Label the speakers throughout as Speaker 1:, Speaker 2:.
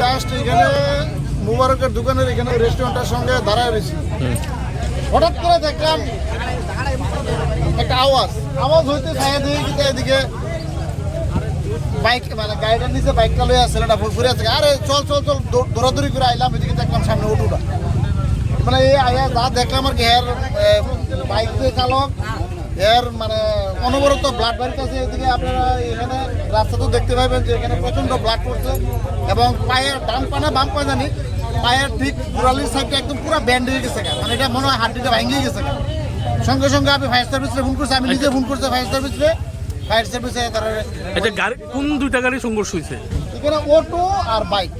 Speaker 1: Just এখানে মুবারকের দোকানের এখানে রেস্টুরেন্টের সঙ্গে দাঁড়ায় রয়েছি, হঠাৎ করে দেখলাম একটা আওয়াজ হইতে ছায়া দিয়ে কিন্তু এদিকে বাইক মানে গাড়িটার নিচে বাইকটা লইয়া ছেলেটা ঘুরে আছে, আরে চল চল চল দৌড়াদৌড়ি করে আইলাম, এদিকে দেখলাম সামনে অটোটা, মানে এই আয়া যা দেখলাম আর কি এর বাইক চালক এর মানে অনবরত ব্লাড বাড়িতেছে। এদিকে আপনারা এখানে রাস্তা তো দেখতে পাবেন যে এখানে প্রচণ্ড ব্লাড পড়ছে এবং পায়ের ডান পা না বাম পা জানি পায়ের ঠিক গোড়ালির সাইডটা একদম পুরো ব্যান্ড হয়ে গেছে, মানে এটা মনে হয় হাড্ডিটা ভেঙে গেছে। সঙ্গে সঙ্গে আমি ফায়ার সার্ভিসে ফোন করছি, আমি নিজে ফোন করছি ফায়ার সার্ভিসে তারা
Speaker 2: কোন দুইটা গাড়ি সংঘর্ষ হয়েছে?
Speaker 1: এখানে অটো আর বাইক,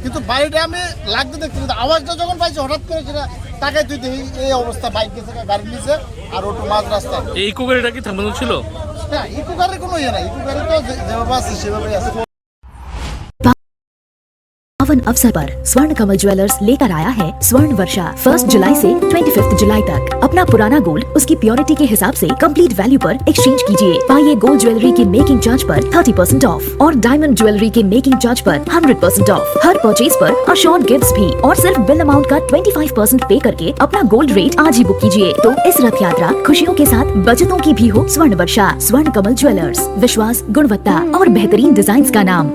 Speaker 1: কিন্তু বাইকটা আমি লাগতে দেখছি আওয়াজটা যখন পাইছি হঠাৎ করে সেটা তাকাই তুই দেখি এই অবস্থা, বাইক গেছে গাড়ি নিচে আর অটো মাঝ রাস্তায়।
Speaker 2: এই ইকো গাড়িটা কি থামানো ছিল?
Speaker 1: না ইকো গাড়ির কোনো ইয়ে নাই, ইকো গাড়ি তো যেভাবে আছে সেভাবেই আছে।
Speaker 3: पावन अवसर पर स्वर्ण कमल ज्वेलर्स लेकर आया है स्वर्ण वर्षा 1 जुलाई से 25 जुलाई तक। अपना पुराना गोल्ड उसकी प्योरिटी के हिसाब से कंप्लीट वैल्यू पर एक्सचेंज कीजिए। पाइए गोल्ड ज्वेलरी के मेकिंग चार्ज पर 30% ऑफ और डायमंड ज्वेलरी के मेकिंग चार्ज पर 100% ऑफ। हर परचेज पर अशोर्ड गिफ्ट्स भी और सिर्फ बिल अमाउंट का 25% पे करके अपना गोल्ड रेट आज ही बुक कीजिए। तो इस रथ यात्रा खुशियों के साथ बचतों की भी हो। स्वर्ण वर्षा स्वर्ण कमल ज्वेलर्स, विश्वास, गुणवत्ता और बेहतरीन डिजाइन का नाम।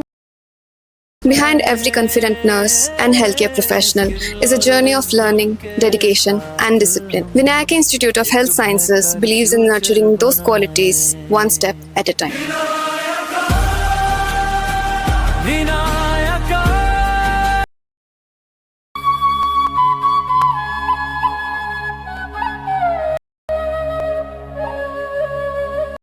Speaker 4: Behind every confident nurse and healthcare professional is a journey of learning, dedication, and discipline. Vinayaka Institute of Health Sciences believes in nurturing those qualities one step at a time.